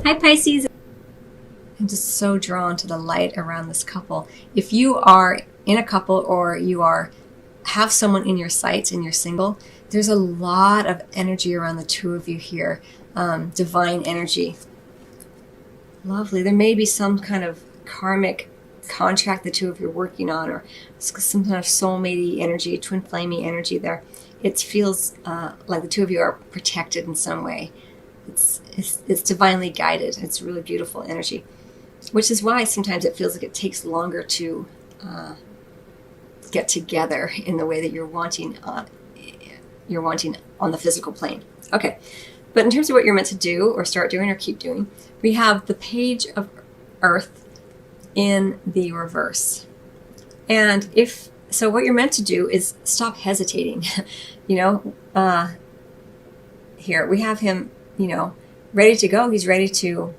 Hi Pisces. I'm just so drawn to the light around this couple. If you are in a couple or you have someone in your sights and you're single, there's a lot of energy around the two of you here. Divine energy. Lovely. There may be some kind of karmic contract the two of you are working on, or some kind of soulmate energy, twin flamey energy there. It feels like the two of you are protected in some way. It's divinely guided. It's really beautiful energy, which is why sometimes it feels like it takes longer to get together in the way that you're wanting on the physical plane. Okay, but in terms of what you're meant to do or start doing or keep doing, we have the Page of Earth in the reverse. And so what you're meant to do is stop hesitating. Here we have him, ready to go. He's ready to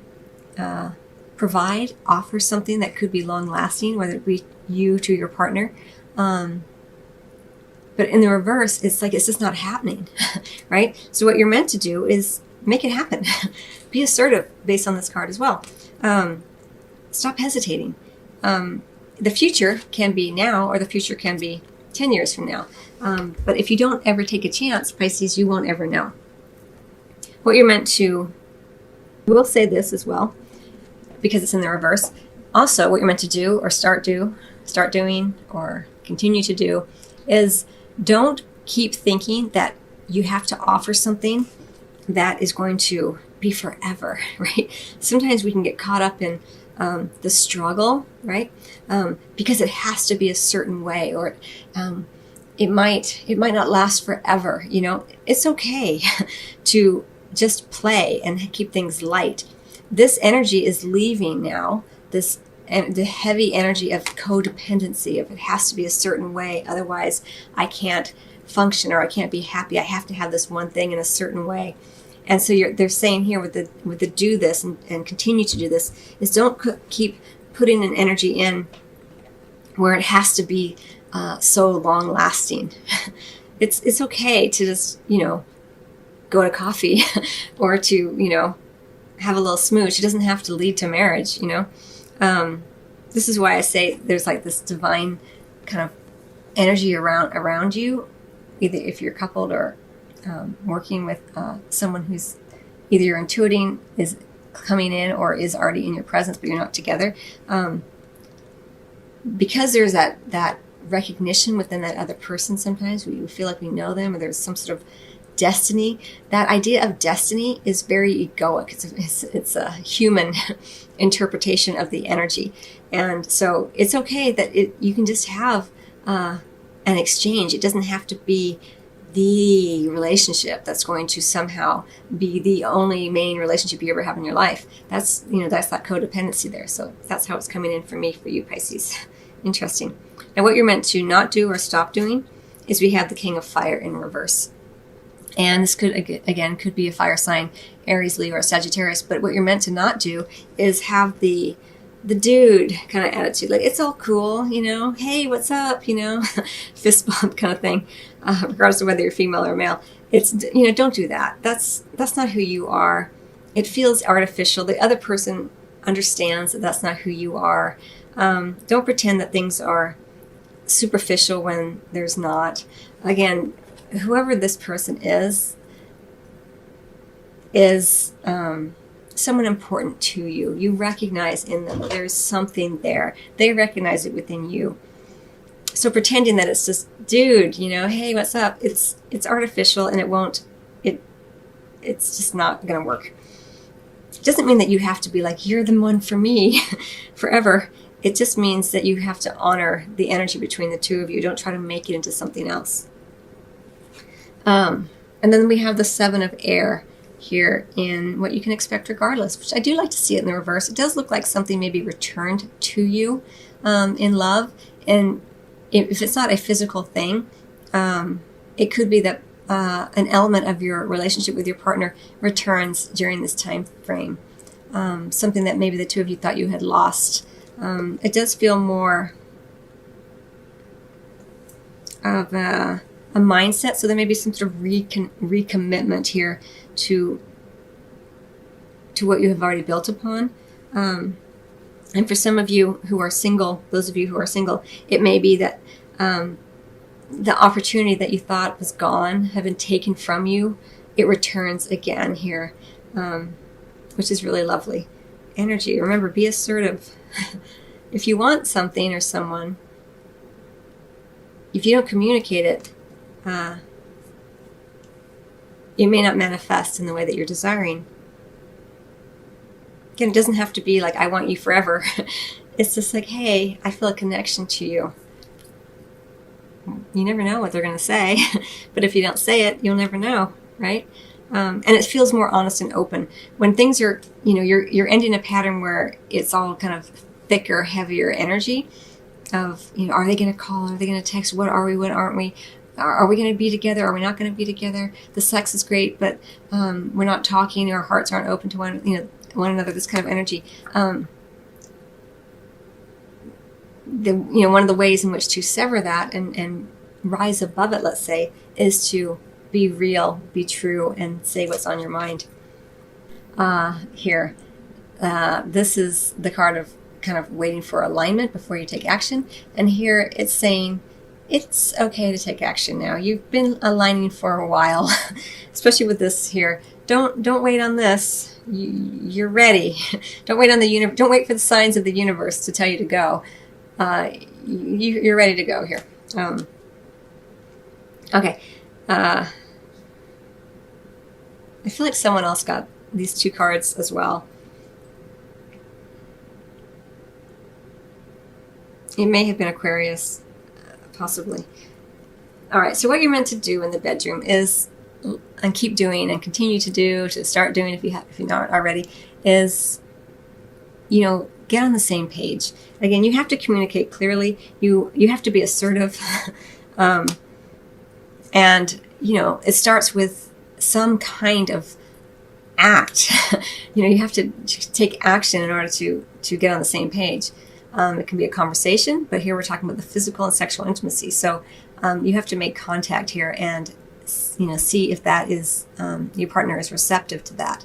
provide, offer something that could be long lasting, whether it be you to your partner. But in the reverse, it's like it's just not happening, right? So what you're meant to do is make it happen. Be assertive based on this card as well. Stop hesitating. The future can be now, or the future can be 10 years from now. But if you don't ever take a chance, Pisces, you won't ever know. What you're meant to, we'll say this as well, because it's in the reverse. Also, what you're meant to do or start doing, or continue to do is don't keep thinking that you have to offer something that is going to be forever, right? Sometimes we can get caught up in the struggle, right? Because it has to be a certain way, or it might not last forever. It's okay to just play and keep things light. This energy is leaving now. The heavy energy of codependency, of it has to be a certain way, otherwise I can't function or I can't be happy. I have to have this one thing in a certain way. And so they're saying here with the do this and continue to do this is don't keep putting an energy in where it has to be so long lasting. It's okay to just go to coffee or to have a little smooch. It doesn't have to lead to marriage. This is why I say there's like this divine kind of energy around you, either if you're coupled or working with someone who's either you're intuiting is coming in or is already in your presence, but you're not together. Because there's that recognition within that other person, sometimes we feel like we know them, or there's some sort of destiny. That idea of destiny is very egoic. It's a human interpretation of the energy. And so it's okay that you can just have an exchange. It doesn't have to be the relationship that's going to somehow be the only main relationship you ever have in your life. That's that codependency there. So that's how it's coming in for me, for you, Pisces. Interesting. Now what you're meant to not do or stop doing is we have the King of Fire in reverse. And this could be a fire sign, Aries, Leo, or Sagittarius. But what you're meant to not do is have the dude kind of attitude. Like, it's all cool, hey, what's up, fist bump kind of thing, regardless of whether you're female or male. It's, don't do that. That's not who you are. It feels artificial. The other person understands that that's not who you are. Don't pretend that things are superficial when there's not. Again, whoever this person is someone important to you. You recognize in them there's something there. They recognize it within you. So pretending that it's just, dude, hey, what's up? It's artificial, and it's just not going to work. It doesn't mean that you have to be like, you're the one for me forever. It just means that you have to honor the energy between the two of you. Don't try to make it into something else. And then we have the Seven of Air here in what you can expect regardless, which I do like to see it in the reverse. It does look like something may be returned to you in love. And if it's not a physical thing, it could be that an element of your relationship with your partner returns during this time frame. Something that maybe the two of you thought you had lost. It does feel more of a mindset, so there may be some sort of recommitment here to to what you have already built upon. And for some of you who are single, those of you who are single, it may be that the opportunity that you thought was gone have been taken from you. It returns again here, which is really lovely energy. Remember, be assertive. If you want something or someone, if you don't communicate it, it may not manifest in the way that you're desiring. Again, it doesn't have to be like, I want you forever. It's just like, hey, I feel a connection to you. You never know what they're going to say, but if you don't say it, you'll never know, right? And it feels more honest and open. When things are, you're ending a pattern where it's all kind of thicker, heavier energy of, are they going to call? Are they going to text? What are we? What aren't we? Are we going to be together? Are we not going to be together? The sex is great, but we're not talking. Our hearts aren't open to one another. This kind of energy. One of the ways in which to sever that and rise above it, let's say, is to be real, be true, and say what's on your mind. Here, this is the card of kind of waiting for alignment before you take action. And here it's saying it's okay to take action now. You've been aligning for a while, especially with this here. Don't wait on this. You're ready. Don't wait on the universe. Don't wait for the signs of the universe to tell you to go. You're ready to go here. Okay. I feel like someone else got these two cards as well. It may have been Aquarius, possibly. All right, so what you're meant to do in the bedroom is, and keep doing and continue to do, to start doing if you're not already, is, get on the same page. Again, you have to communicate clearly. You have to be assertive. And, it starts with some kind of act. You have to take action in order to get on the same page. It can be a conversation, but here we're talking about the physical and sexual intimacy. So you have to make contact here and, see if that is, your partner is receptive to that.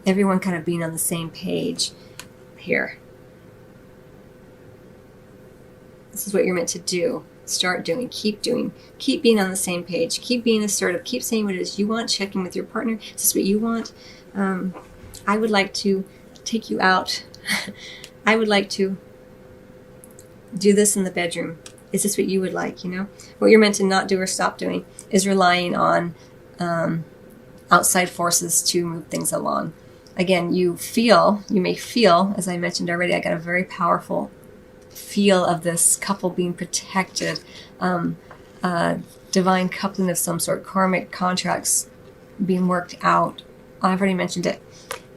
Everyone kind of being on the same page here. This is what you're meant to do. Start doing, keep being on the same page, keep being assertive, keep saying what it is you want, checking with your partner. Is this what you want? I would like to take you out. I would like to do this in the bedroom. Is this what you would like? What you're meant to not do or stop doing is relying on outside forces to move things along. Again, you may feel, as I mentioned already, I got a very powerful feel of this couple being protected, divine coupling of some sort, karmic contracts being worked out. I've already mentioned it.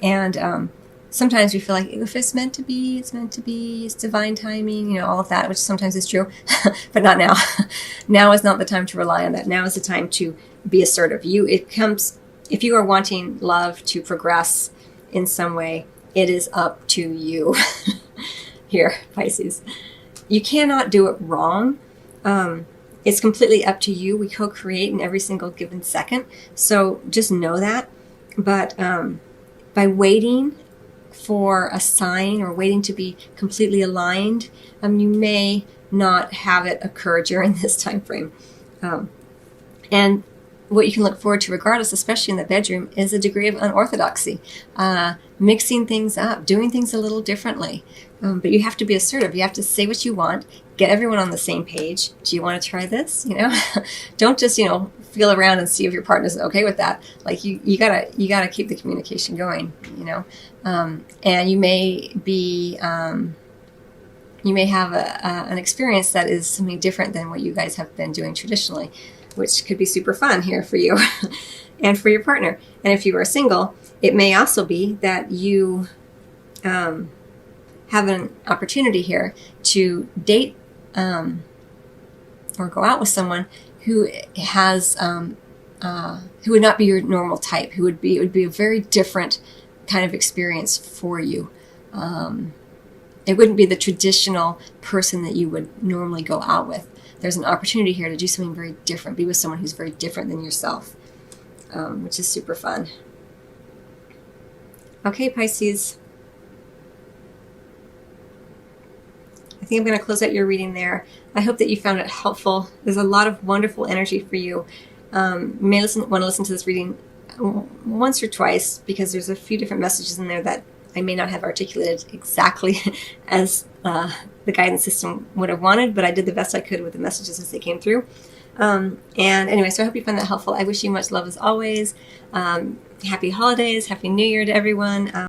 And sometimes we feel like if it's meant to be, it's meant to be, it's divine timing, all of that, which sometimes is true, but not now. Now is not the time to rely on that. Now is the time to be assertive. If you are wanting love to progress in some way, it is up to you. Here, Pisces. You cannot do it wrong. It's completely up to you. We co-create in every single given second. So just know that. But by waiting for a sign or waiting to be completely aligned, you may not have it occur during this time frame. And what you can look forward to regardless, especially in the bedroom, is a degree of unorthodoxy, mixing things up, doing things a little differently. But you have to be assertive. You have to say what you want, get everyone on the same page. Do you want to try this? Don't just, feel around and see if your partner's okay with that. Like you gotta keep the communication going, and you may be, you may have an experience that is something different than what you guys have been doing traditionally, which could be super fun here for you and for your partner. And if you are single, it may also be that you have an opportunity here to date or go out with someone who has who would not be your normal type, it would be a very different kind of experience for you. It wouldn't be the traditional person that you would normally go out with. There's an opportunity here to do something very different, be with someone who's very different than yourself, which is super fun. Okay, Pisces. I think I'm going to close out your reading there. I hope that you found it helpful. There's a lot of wonderful energy for you. You may want to listen to this reading once or twice, because there's a few different messages in there that I may not have articulated exactly as the guidance system would have wanted, but I did the best I could with the messages as they came through. And anyway, so I hope you found that helpful. I wish you much love as always. Happy holidays, Happy New Year to everyone.